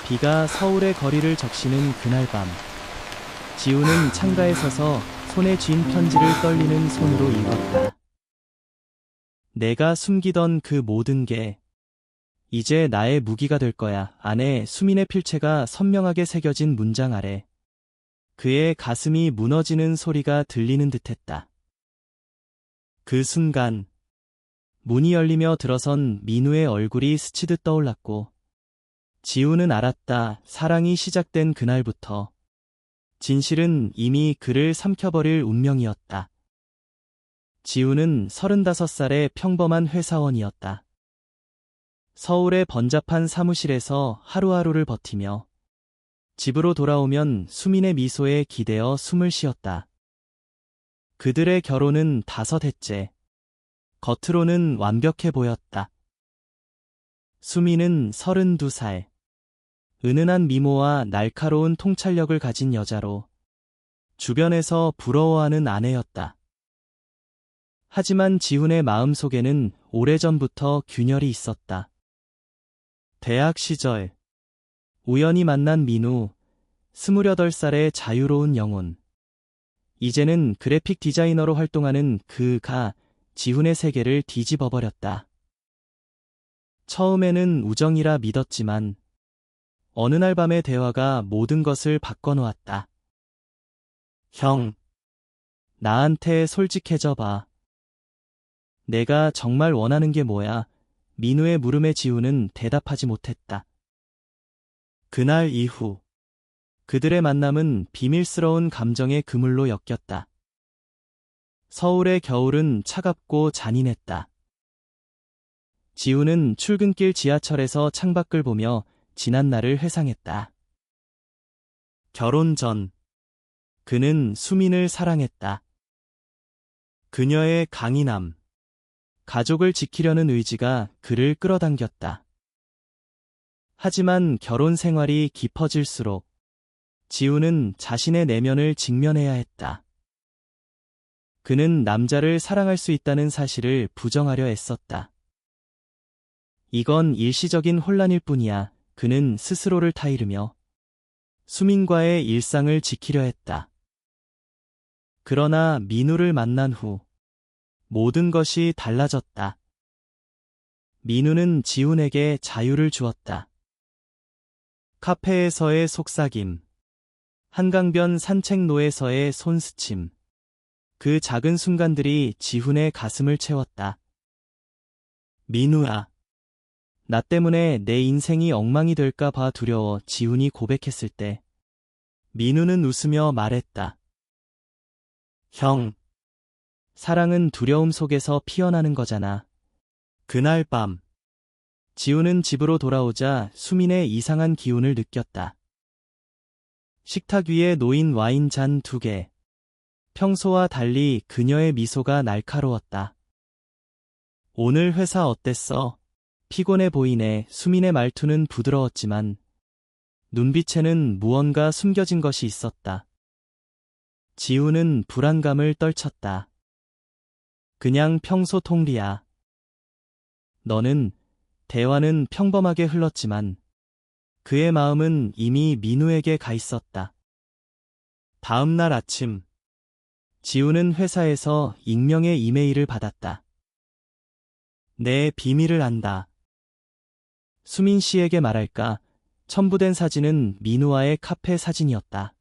비가 서울의 거리를 적시는 그날 밤, 지우는 창가에 서서 손에 쥔 편지를 떨리는 손으로 읽었다. 내가 숨기던 그 모든 게 이제 나의 무기가 될 거야. 안에 수민의 필체가 선명하게 새겨진 문장 아래 그의 가슴이 무너지는 소리가 들리는 듯했다. 그 순간 문이 열리며 들어선 민우의 얼굴이 스치듯 떠올랐고 지우는 알았다. 사랑이 시작된 그날부터 진실은 이미 그를 삼켜버릴 운명이었다. 지우는 35살의 평범한 회사원이었다. 서울의 번잡한 사무실에서 하루하루를 버티며 집으로 돌아오면 수민의 미소에 기대어 숨을 쉬었다. 그들의 결혼은 5해째. 겉으로는 완벽해 보였다. 수민은 32살. 은은한 미모와 날카로운 통찰력을 가진 여자로 주변에서 부러워하는 아내였다. 하지만 지훈의 마음속에는 오래전부터 균열이 있었다. 대학 시절 우연히 만난 민우, 28살의 자유로운 영혼. 이제는 그래픽 디자이너로 활동하는 그가 지훈의 세계를 뒤집어버렸다. 처음에는 우정이라 믿었지만 어느 날 밤의 대화가 모든 것을 바꿔놓았다. 형, 나한테 솔직해져 봐. 내가 정말 원하는 게 뭐야? 민우의 물음에 지우는 대답하지 못했다. 그날 이후 그들의 만남은 비밀스러운 감정의 그물로 엮였다. 서울의 겨울은 차갑고 잔인했다. 지우는 출근길 지하철에서 창밖을 보며 지난 날을 회상했다. 결혼 전 그는 수민을 사랑했다. 그녀의 강인함, 가족을 지키려는 의지가 그를 끌어당겼다. 하지만 결혼 생활이 깊어질수록 지우는 자신의 내면을 직면해야 했다. 그는 남자를 사랑할 수 있다는 사실을 부정하려 애썼다. 이건 일시적인 혼란일 뿐이야. 그는 스스로를 타이르며 수민과의 일상을 지키려 했다. 그러나 민우를 만난 후 모든 것이 달라졌다. 민우는 지훈에게 자유를 주었다. 카페에서의 속삭임, 한강변 산책로에서의 손스침, 그 작은 순간들이 지훈의 가슴을 채웠다. 민우야, 나 때문에 내 인생이 엉망이 될까 봐 두려워. 지훈이 고백했을 때 민우는 웃으며 말했다. 형, 사랑은 두려움 속에서 피어나는 거잖아. 그날 밤 지훈은 집으로 돌아오자 수민의 이상한 기운을 느꼈다. 식탁 위에 놓인 와인 잔 2개. 평소와 달리 그녀의 미소가 날카로웠다. 오늘 회사 어땠어? 피곤해 보이네. 수민의 말투는 부드러웠지만 눈빛에는 무언가 숨겨진 것이 있었다. 지훈은 불안감을 떨쳤다. 그냥 평소 통리야. 대화는 평범하게 흘렀지만 그의 마음은 이미 민우에게 가 있었다. 다음 날 아침, 지훈은 회사에서 익명의 이메일을 받았다. 내 비밀을 안다. 수민 씨에게 말할까? 첨부된 사진은 민우와의 카페 사진이었다.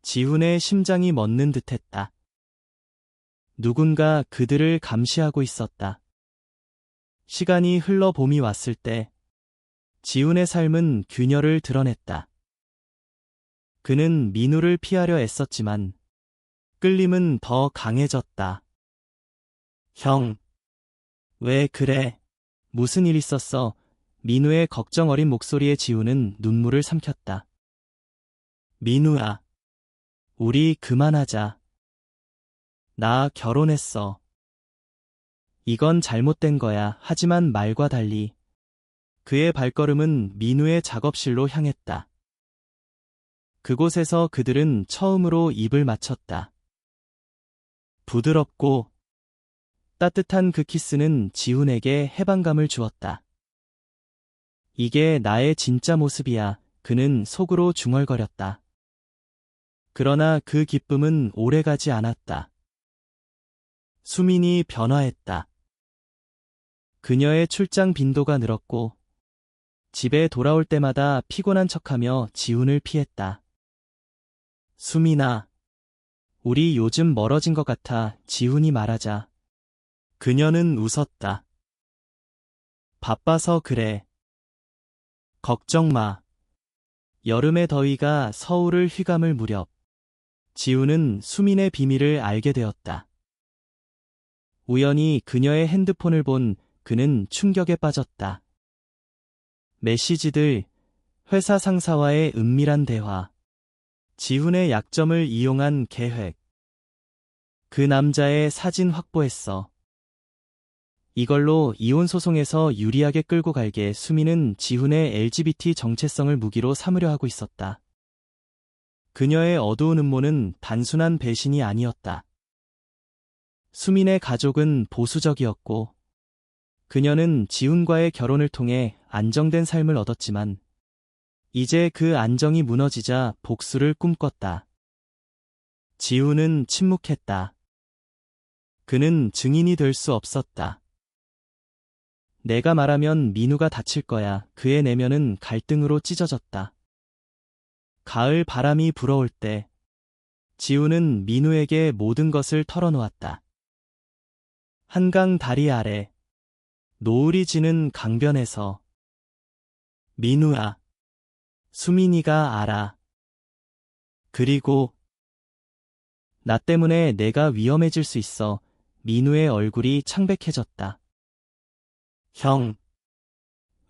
지훈의 심장이 멎는 듯했다. 누군가 그들을 감시하고 있었다. 시간이 흘러 봄이 왔을 때 지훈의 삶은 균열을 드러냈다. 그는 민우를 피하려 애썼지만 끌림은 더 강해졌다. 형, 왜 그래? 무슨 일 있었어? 민우의 걱정 어린 목소리에 지우는 눈물을 삼켰다. 민우야, 우리 그만하자. 나 결혼했어. 이건 잘못된 거야. 하지만 말과 달리 그의 발걸음은 민우의 작업실로 향했다. 그곳에서 그들은 처음으로 입을 맞췄다. 부드럽고 따뜻한 그 키스는 지훈에게 해방감을 주었다. 이게 나의 진짜 모습이야. 그는 속으로 중얼거렸다. 그러나 그 기쁨은 오래가지 않았다. 수민이 변화했다. 그녀의 출장 빈도가 늘었고 집에 돌아올 때마다 피곤한 척하며 지훈을 피했다. 수민아, 우리 요즘 멀어진 것 같아. 지훈이 말하자. 그녀는 웃었다. 바빠서 그래. 걱정 마. 여름의 더위가 서울을 휘감을 무렵 지훈은 수민의 비밀을 알게 되었다. 우연히 그녀의 핸드폰을 본 그는 충격에 빠졌다. 메시지들, 회사 상사와의 은밀한 대화, 지훈의 약점을 이용한 계획. 그 남자의 사진 확보했어. 이걸로 이혼 소송에서 유리하게 끌고 갈게. 수민은 지훈의 LGBT 정체성을 무기로 삼으려 하고 있었다. 그녀의 어두운 음모는 단순한 배신이 아니었다. 수민의 가족은 보수적이었고 그녀는 지훈과의 결혼을 통해 안정된 삶을 얻었지만 이제 그 안정이 무너지자 복수를 꿈꿨다. 지훈은 침묵했다. 그는 증인이 될 수 없었다. 내가 말하면 민우가 다칠 거야. 그의 내면은 갈등으로 찢어졌다. 가을 바람이 불어올 때 지훈은 민우에게 모든 것을 털어놓았다. 한강 다리 아래 노을이 지는 강변에서 민우야, 수민이가 알아. 그리고 나 때문에 내가 위험해질 수 있어. 민우의 얼굴이 창백해졌다. 형,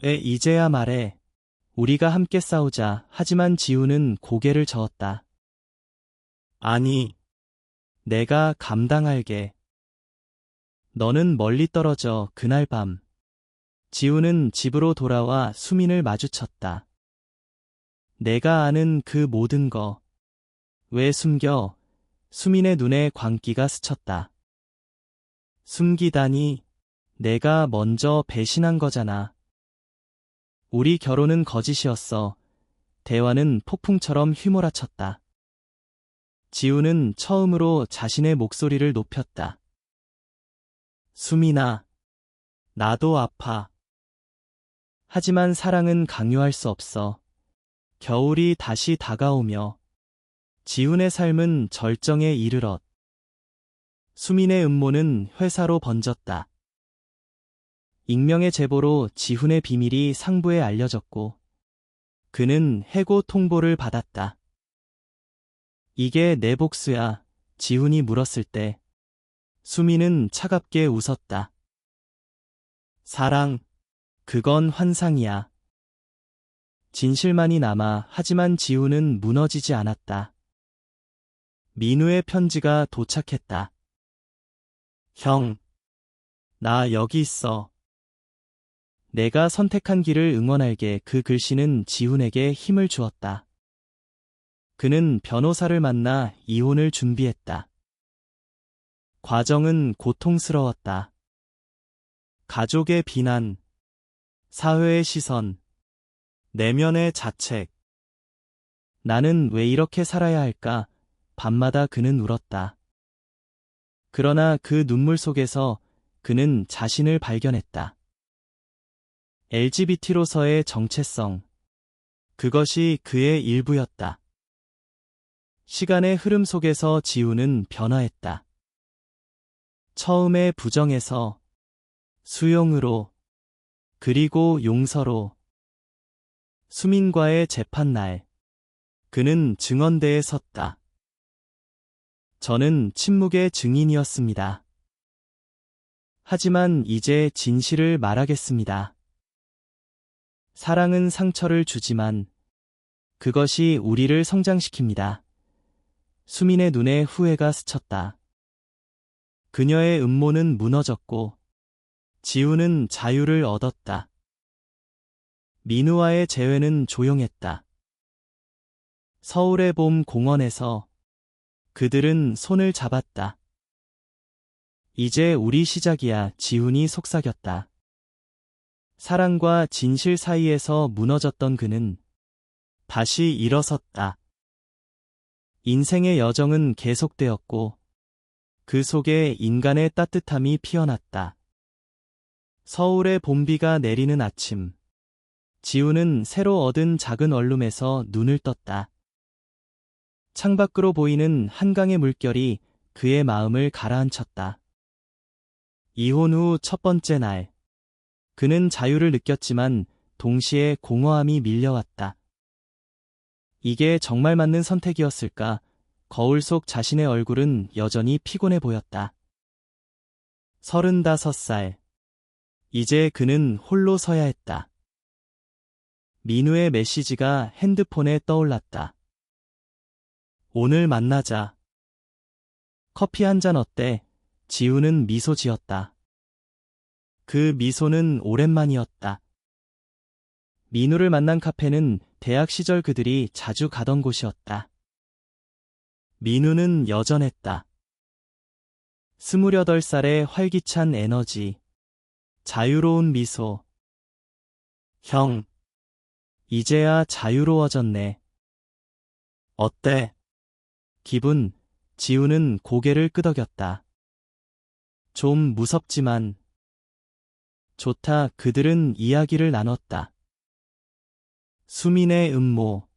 왜 이제야 말해. 우리가 함께 싸우자. 하지만 지훈은 고개를 저었다. 아니, 내가 감당할게. 너는 멀리 떨어져. 그날 밤 지훈은 집으로 돌아와 수민을 마주쳤다. 내가 아는 그 모든 거 왜 숨겨? 수민의 눈에 광기가 스쳤다. 숨기다니, 내가 먼저 배신한 거잖아. 우리 결혼은 거짓이었어. 대화는 폭풍처럼 휘몰아쳤다. 지훈은 처음으로 자신의 목소리를 높였다. 수민아, 나도 아파. 하지만 사랑은 강요할 수 없어. 겨울이 다시 다가오며 지훈의 삶은 절정에 이르렀. 수민의 음모는 회사로 번졌다. 익명의 제보로 지훈의 비밀이 상부에 알려졌고 그는 해고 통보를 받았다. 이게 내 복수야. 지훈이 물었을 때 수민은 차갑게 웃었다. 사랑, 그건 환상이야. 진실만이 남아. 하지만 지훈은 무너지지 않았다. 민우의 편지가 도착했다. 형, 나 여기 있어. 내가 선택한 길을 응원할게. 그 글씨는 지훈에게 힘을 주었다. 그는 변호사를 만나 이혼을 준비했다. 과정은 고통스러웠다. 가족의 비난, 사회의 시선, 내면의 자책. 나는 왜 이렇게 살아야 할까? 밤마다 그는 울었다. 그러나 그 눈물 속에서 그는 자신을 발견했다. LGBT로서의 정체성. 그것이 그의 일부였다. 시간의 흐름 속에서 지훈은 변화했다. 처음에 부정에서 수용으로, 그리고 용서로. 수민과의 재판날, 그는 증언대에 섰다. 저는 침묵의 증인이었습니다. 하지만 이제 진실을 말하겠습니다. 사랑은 상처를 주지만 그것이 우리를 성장시킵니다. 수민의 눈에 후회가 스쳤다. 그녀의 음모는 무너졌고 지훈은 자유를 얻었다. 민우와의 재회는 조용했다. 서울의 봄 공원에서 그들은 손을 잡았다. 이제 우리 시작이야. 지훈이 속삭였다. 사랑과 진실 사이에서 무너졌던 그는 다시 일어섰다. 인생의 여정은 계속되었고 그 속에 인간의 따뜻함이 피어났다. 서울의 봄비가 내리는 아침. 지우는 새로 얻은 작은 원룸에서 눈을 떴다. 창밖으로 보이는 한강의 물결이 그의 마음을 가라앉혔다. 이혼 후 첫 번째 날. 그는 자유를 느꼈지만 동시에 공허함이 밀려왔다. 이게 정말 맞는 선택이었을까? 거울 속 자신의 얼굴은 여전히 피곤해 보였다. 35살. 이제 그는 홀로 서야 했다. 민우의 메시지가 핸드폰에 떠올랐다. 오늘 만나자. 커피 한 잔 어때? 지우는 미소 지었다. 그 미소는 오랜만이었다. 민우를 만난 카페는 대학 시절 그들이 자주 가던 곳이었다. 민우는 여전했다. 28살의 활기찬 에너지, 자유로운 미소. 형, 이제야 자유로워졌네. 어때? 기분. 지우는 고개를 끄덕였다. 좀 무섭지만. 좋다. 그들은 이야기를 나눴다. 수민의 음모,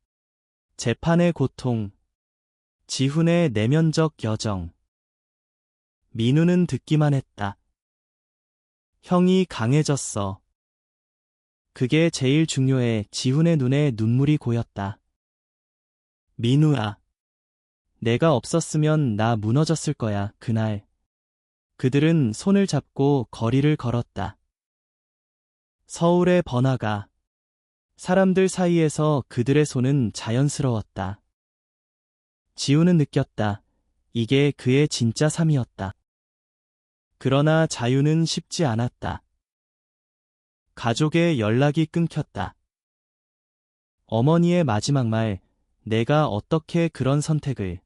재판의 고통, 지훈의 내면적 여정. 민우는 듣기만 했다. 형이 강해졌어. 그게 제일 중요해. 지훈의 눈에 눈물이 고였다. 민우야. 내가 없었으면 나 무너졌을 거야, 그날. 그들은 손을 잡고 거리를 걸었다. 서울의 번화가. 사람들 사이에서 그들의 손은 자연스러웠다. 지우는 느꼈다. 이게 그의 진짜 삶이었다. 그러나 자유는 쉽지 않았다. 가족의 연락이 끊겼다. 어머니의 마지막 말, 내가 어떻게 그런 선택을.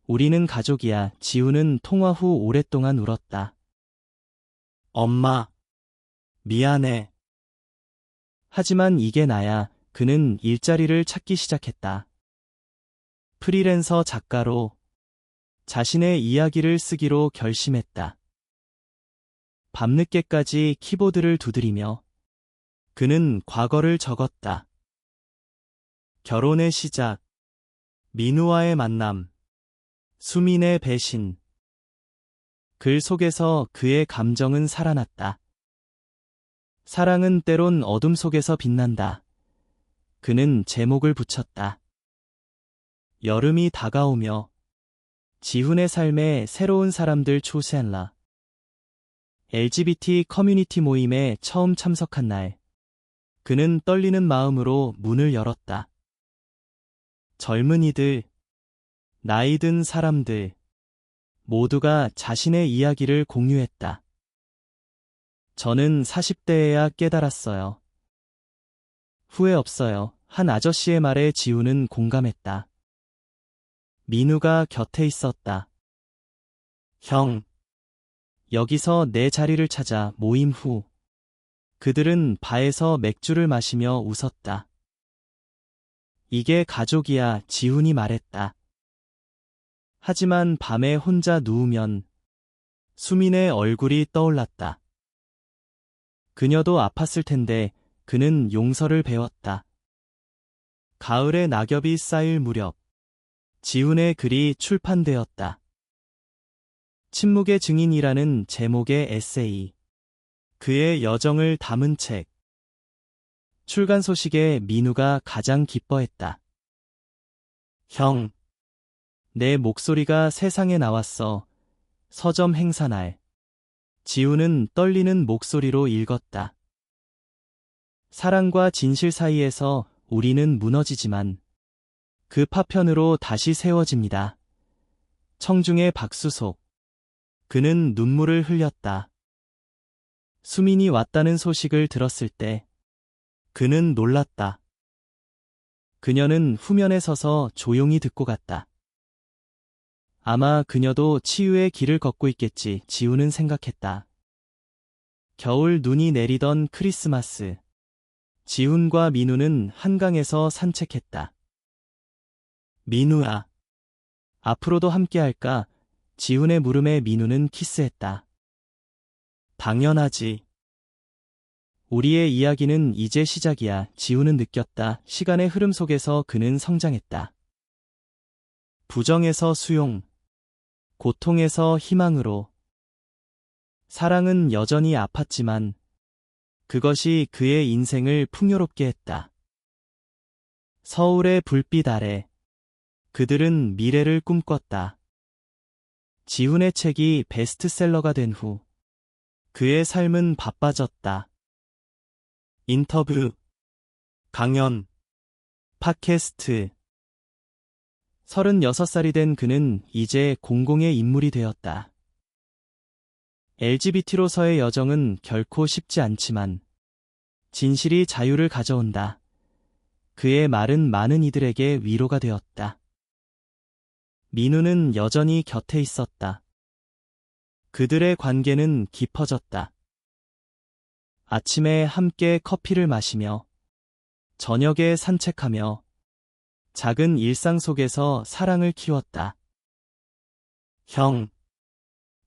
우리는 가족이야. 지우는 통화 후 오랫동안 울었다. 엄마, 미안해. 하지만 이게 나야. 그는 일자리를 찾기 시작했다. 프리랜서 작가로 자신의 이야기를 쓰기로 결심했다. 밤늦게까지 키보드를 두드리며 그는 과거를 적었다. 결혼의 시작, 민우와의 만남, 수민의 배신. 글 속에서 그의 감정은 살아났다. 사랑은 때론 어둠 속에서 빛난다. 그는 제목을 붙였다. 여름이 다가오며 지훈의 삶에 새로운 사람들 초센라. LGBT 커뮤니티 모임에 처음 참석한 날. 그는 떨리는 마음으로 문을 열었다. 젊은이들, 나이 든 사람들, 모두가 자신의 이야기를 공유했다. 저는 40대에야 깨달았어요. 후회 없어요. 한 아저씨의 말에 지우는 공감했다. 민우가 곁에 있었다. 형, 여기서 내 자리를 찾아. 모임 후. 그들은 바에서 맥주를 마시며 웃었다. 이게 가족이야. 지훈이 말했다. 하지만 밤에 혼자 누우면 수민의 얼굴이 떠올랐다. 그녀도 아팠을 텐데 그는 용서를 배웠다. 가을의 낙엽이 쌓일 무렵 지훈의 글이 출판되었다. 침묵의 증인이라는 제목의 에세이. 그의 여정을 담은 책. 출간 소식에 민우가 가장 기뻐했다. 형, 내 목소리가 세상에 나왔어. 서점 행사날. 지우는 떨리는 목소리로 읽었다. 사랑과 진실 사이에서 우리는 무너지지만 그 파편으로 다시 세워집니다. 청중의 박수속. 그는 눈물을 흘렸다. 수민이 왔다는 소식을 들었을 때 그는 놀랐다. 그녀는 후면에 서서 조용히 듣고 갔다. 아마 그녀도 치유의 길을 걷고 있겠지. 지우는 생각했다. 겨울 눈이 내리던 크리스마스. 지훈과 민우는 한강에서 산책했다. 민우야, 앞으로도 함께할까? 지훈의 물음에 민우는 키스했다. 당연하지. 우리의 이야기는 이제 시작이야. 지훈은 느꼈다. 시간의 흐름 속에서 그는 성장했다. 부정에서 수용, 고통에서 희망으로. 사랑은 여전히 아팠지만 그것이 그의 인생을 풍요롭게 했다. 서울의 불빛 아래 그들은 미래를 꿈꿨다. 지훈의 책이 베스트셀러가 된 후 그의 삶은 바빠졌다. 인터뷰, 강연, 팟캐스트. 36살이 된 그는 이제 공공의 인물이 되었다. LGBT로서의 여정은 결코 쉽지 않지만 진실이 자유를 가져온다. 그의 말은 많은 이들에게 위로가 되었다. 민우는 여전히 곁에 있었다. 그들의 관계는 깊어졌다. 아침에 함께 커피를 마시며 저녁에 산책하며 작은 일상 속에서 사랑을 키웠다. 형,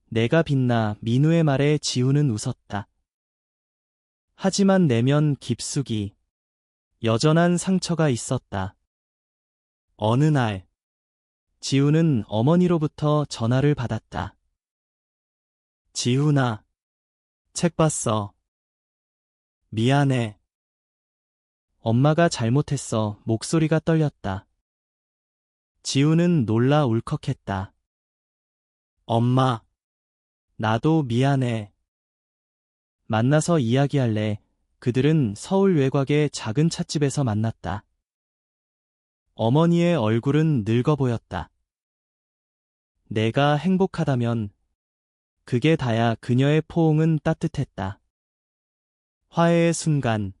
내가 빛나. 민우의 말에 지훈은 웃었다. 하지만 내면 깊숙이 여전한 상처가 있었다. 어느 날 지훈은 어머니로부터 전화를 받았다. 지훈아, 책 봤어. 미안해. 엄마가 잘못했어. 목소리가 떨렸다. 지훈은 놀라 울컥했다. 엄마, 나도 미안해. 만나서 이야기할래. 그들은 서울 외곽의 작은 찻집에서 만났다. 어머니의 얼굴은 늙어 보였다. 내가 행복하다면 그게 다야. 그녀의 포옹은 따뜻했다. 화해의 순간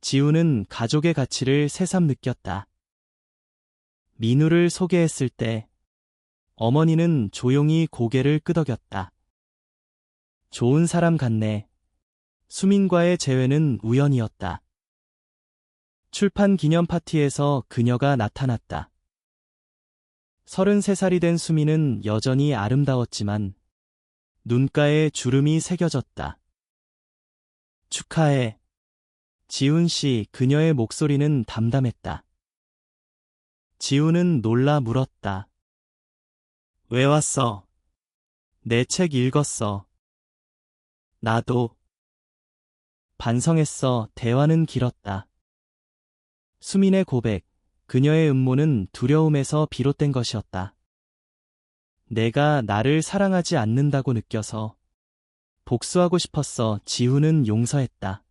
지훈은 가족의 가치를 새삼 느꼈다. 민우를 소개했을 때 어머니는 조용히 고개를 끄덕였다. 좋은 사람 같네. 수민과의 재회는 우연이었다. 출판 기념 파티에서 그녀가 나타났다. 33살이 된 수민은 여전히 아름다웠지만 눈가에 주름이 새겨졌다. 축하해. 지훈 씨. 그녀의 목소리는 담담했다. 지훈은 놀라 물었다. 왜 왔어? 내 책 읽었어. 나도. 반성했어. 대화는 길었다. 수민의 고백, 그녀의 음모는 두려움에서 비롯된 것이었다. 내가 나를 사랑하지 않는다고 느껴서 복수하고 싶었어. 지훈은 용서했다.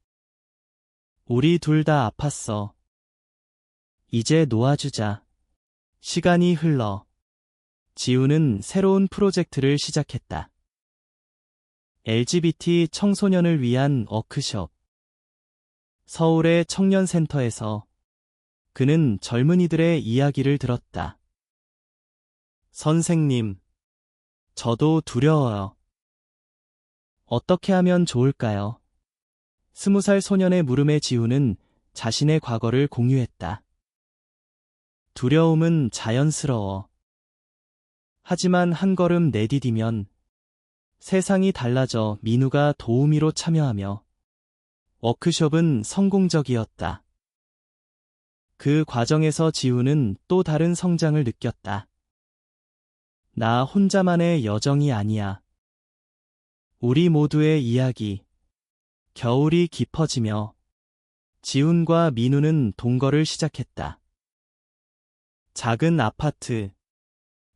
우리 둘 다 아팠어. 이제 놓아주자. 시간이 흘러 지훈은 새로운 프로젝트를 시작했다. LGBT 청소년을 위한 워크숍. 서울의 청년센터에서 그는 젊은이들의 이야기를 들었다. 선생님, 저도 두려워요. 어떻게 하면 좋을까요? 20살 소년의 물음에 지훈은 자신의 과거를 공유했다. 두려움은 자연스러워. 하지만 한 걸음 내디디면 세상이 달라져. 민우가 도우미로 참여하며 워크숍은 성공적이었다. 그 과정에서 지훈은 또 다른 성장을 느꼈다. 나 혼자만의 여정이 아니야. 우리 모두의 이야기. 겨울이 깊어지며 지훈과 민우는 동거를 시작했다. 작은 아파트,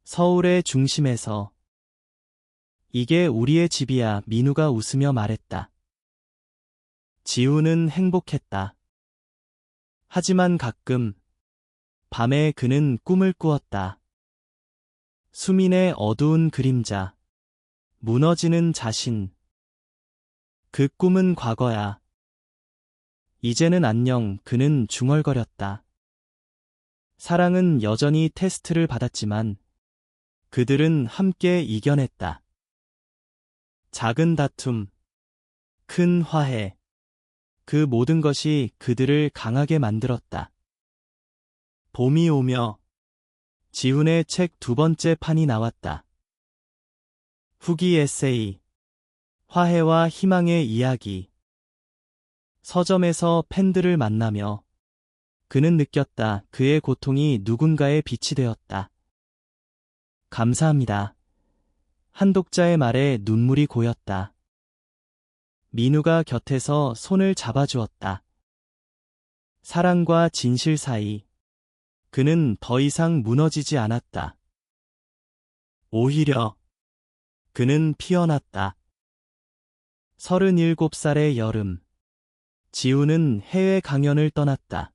서울의 중심에서. 이게 우리의 집이야. 민우가 웃으며 말했다. 지훈은 행복했다. 하지만 가끔 밤에 그는 꿈을 꾸었다. 수민의 어두운 그림자, 무너지는 자신. 그 꿈은 과거야. 이제는 안녕. 그는 중얼거렸다. 사랑은 여전히 테스트를 받았지만 그들은 함께 이겨냈다. 작은 다툼, 큰 화해. 그 모든 것이 그들을 강하게 만들었다. 봄이 오며 지훈의 책 두 번째 판이 나왔다. 후기 에세이. 화해와 희망의 이야기. 서점에서 팬들을 만나며 그는 느꼈다. 그의 고통이 누군가의 빛이 되었다. 감사합니다. 한 독자의 말에 눈물이 고였다. 민우가 곁에서 손을 잡아주었다. 사랑과 진실 사이. 그는 더 이상 무너지지 않았다. 오히려 그는 피어났다. 37살의 여름. 지훈은 해외 강연을 떠났다.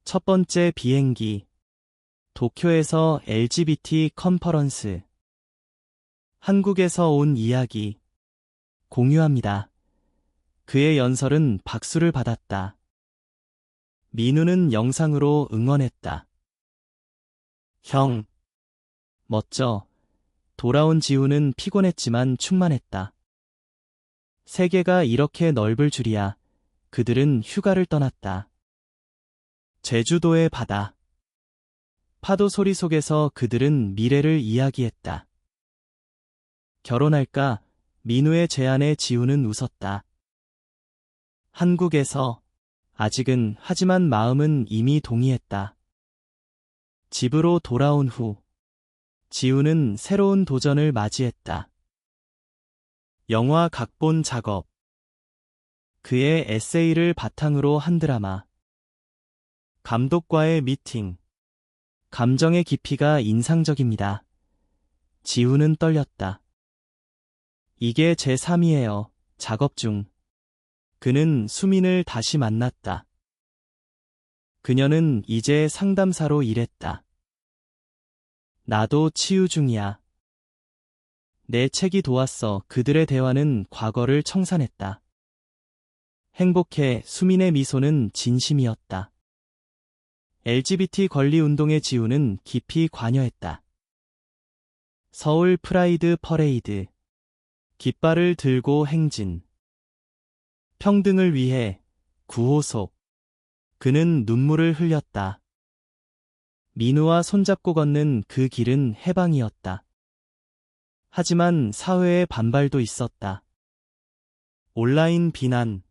첫 번째 비행기. 도쿄에서 LGBT 컨퍼런스. 한국에서 온 이야기. 공유합니다. 그의 연설은 박수를 받았다. 민우는 영상으로 응원했다. 형. 멋져. 돌아온 지훈은 피곤했지만 충만했다. 세계가 이렇게 넓을 줄이야. 그들은 휴가를 떠났다. 제주도의 바다. 파도 소리 속에서 그들은 미래를 이야기했다. 결혼할까? 민우의 제안에 지훈은 웃었다. 한국에서 아직은 하지만 마음은 이미 동의했다. 집으로 돌아온 후 지훈은 새로운 도전을 맞이했다. 영화 각본 작업. 그의 에세이를 바탕으로 한 드라마. 감독과의 미팅. 감정의 깊이가 인상적입니다. 지훈은 떨렸다. 이게 제 3이에요. 작업 중. 그는 수민을 다시 만났다. 그녀는 이제 상담사로 일했다. 나도 치유 중이야. 내 책이 도왔어. 그들의 대화는 과거를 청산했다. 행복해. 수민의 미소는 진심이었다. LGBT 권리 운동의 지훈은 깊이 관여했다. 서울 프라이드 퍼레이드. 깃발을 들고 행진. 평등을 위해 구호소. 그는 눈물을 흘렸다. 민우와 손잡고 걷는 그 길은 해방이었다. 하지만 사회의 반발도 있었다. 온라인 비난.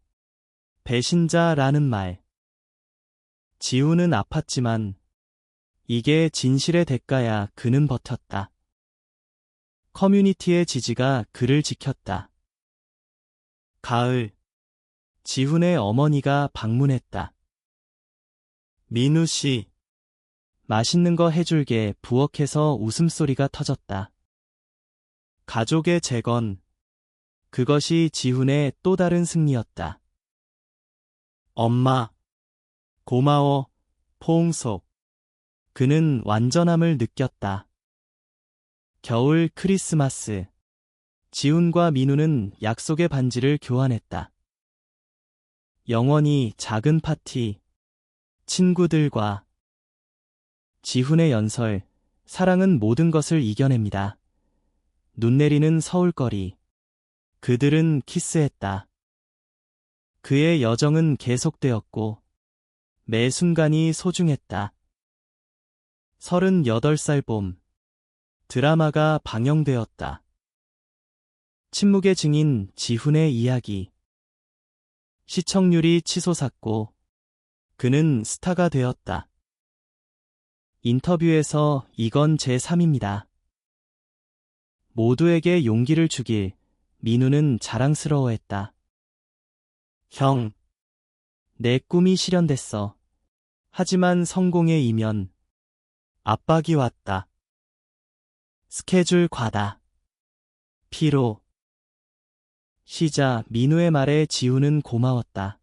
배신자라는 말. 지훈은 아팠지만 이게 진실의 대가야. 그는 버텼다. 커뮤니티의 지지가 그를 지켰다. 가을. 지훈의 어머니가 방문했다. 민우 씨. 맛있는 거 해줄게. 부엌에서 웃음소리가 터졌다. 가족의 재건. 그것이 지훈의 또 다른 승리였다. 엄마. 고마워. 포옹속. 그는 완전함을 느꼈다. 겨울 크리스마스. 지훈과 민우는 약속의 반지를 교환했다. 영원히 작은 파티. 친구들과. 지훈의 연설. 사랑은 모든 것을 이겨냅니다. 눈 내리는 서울거리. 그들은 키스했다. 그의 여정은 계속되었고 매 순간이 소중했다. 38살 봄. 드라마가 방영되었다. 침묵의 증인 지훈의 이야기. 시청률이 치솟았고 그는 스타가 되었다. 인터뷰에서 이건 제 3입니다. 모두에게 용기를 주길. 민우는 자랑스러워했다. 형. 내 꿈이 실현됐어. 하지만 성공의 이면. 압박이 왔다. 스케줄 과다. 피로. 시자 민우의 말에 지훈은 고마웠다.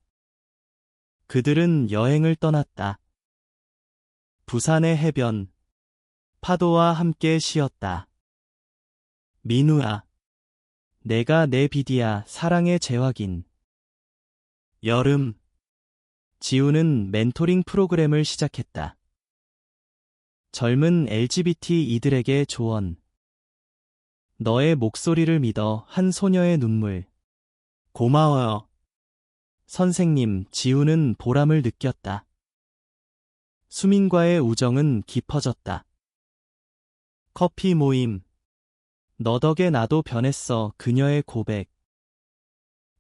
그들은 여행을 떠났다. 부산의 해변. 파도와 함께 쉬었다. 민우야. 내가 내 비디야. 사랑의 재확인. 여름. 지훈은 멘토링 프로그램을 시작했다. 젊은 LGBT 이들에게 조언. 너의 목소리를 믿어. 한 소녀의 눈물. 고마워요. 선생님, 지우는 보람을 느꼈다. 수민과의 우정은 깊어졌다. 커피 모임. 너 덕에 나도 변했어. 그녀의 고백.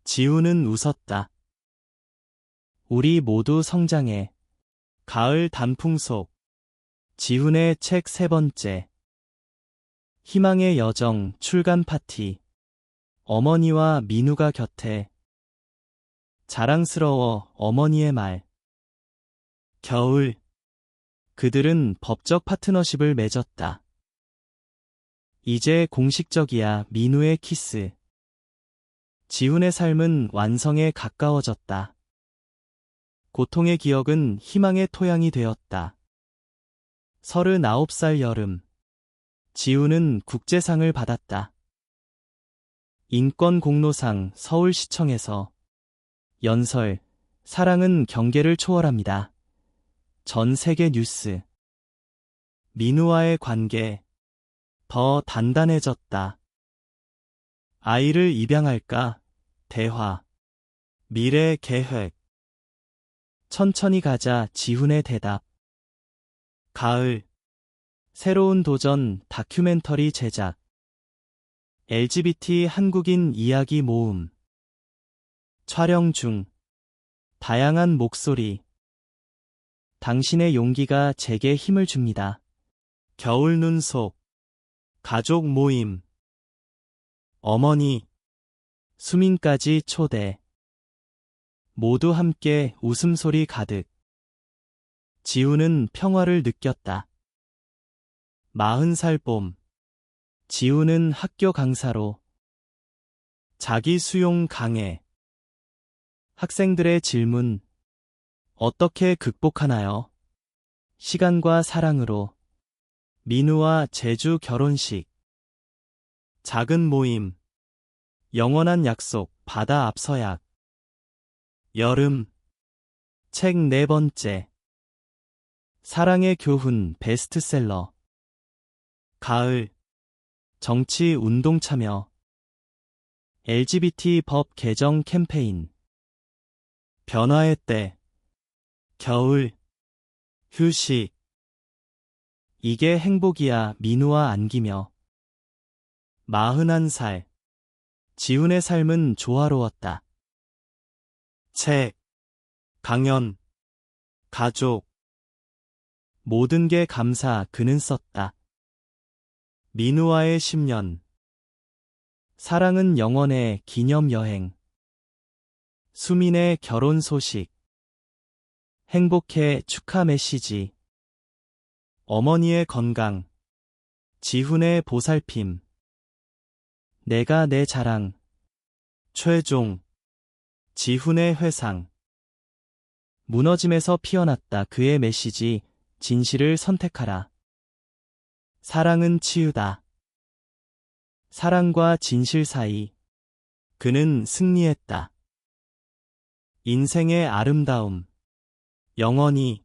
지우는 웃었다. 우리 모두 성장해. 가을 단풍 속. 지훈의 책 3번째. 희망의 여정 출간 파티. 어머니와 민우가 곁에. 자랑스러워 어머니의 말. 겨울. 그들은 법적 파트너십을 맺었다. 이제 공식적이야. 민우의 키스. 지훈의 삶은 완성에 가까워졌다. 고통의 기억은 희망의 토양이 되었다. 39살 여름. 지훈은 국제상을 받았다. 인권공로상 서울시청에서. 연설, 사랑은 경계를 초월합니다. 전 세계 뉴스. 민우와의 관계, 더 단단해졌다. 아이를 입양할까? 대화. 미래 계획. 천천히 가자. 지훈의 대답. 가을. 새로운 도전 다큐멘터리 제작. LGBT 한국인 이야기 모음. 촬영 중. 다양한 목소리. 당신의 용기가 제게 힘을 줍니다. 겨울 눈 속. 가족 모임. 어머니. 수민까지 초대. 모두 함께 웃음소리 가득. 지우는 평화를 느꼈다. 40살 봄. 지우는 학교 강사로. 자기 수용 강해. 학생들의 질문. 어떻게 극복하나요? 시간과 사랑으로. 민우와 제주 결혼식. 작은 모임. 영원한 약속. 바다 앞 서약. 여름. 책 4번째. 사랑의 교훈 베스트셀러. 가을. 정치 운동 참여. LGBT 법 개정 캠페인. 변화의 때. 겨울. 휴식. 이게 행복이야. 민우와 안기며. 41살. 지훈의 삶은 조화로웠다. 책, 강연, 가족. 모든 게 감사. 그는 썼다. 민우와의 10년. 사랑은 영원해. 기념여행. 수민의 결혼 소식. 행복해. 축하 메시지. 어머니의 건강. 지훈의 보살핌. 내가 내 자랑. 최종. 지훈의 회상. 무너짐에서 피어났다. 그의 메시지. 진실을 선택하라. 사랑은 치유다. 사랑과 진실 사이. 그는 승리했다. 인생의 아름다움. 영원히.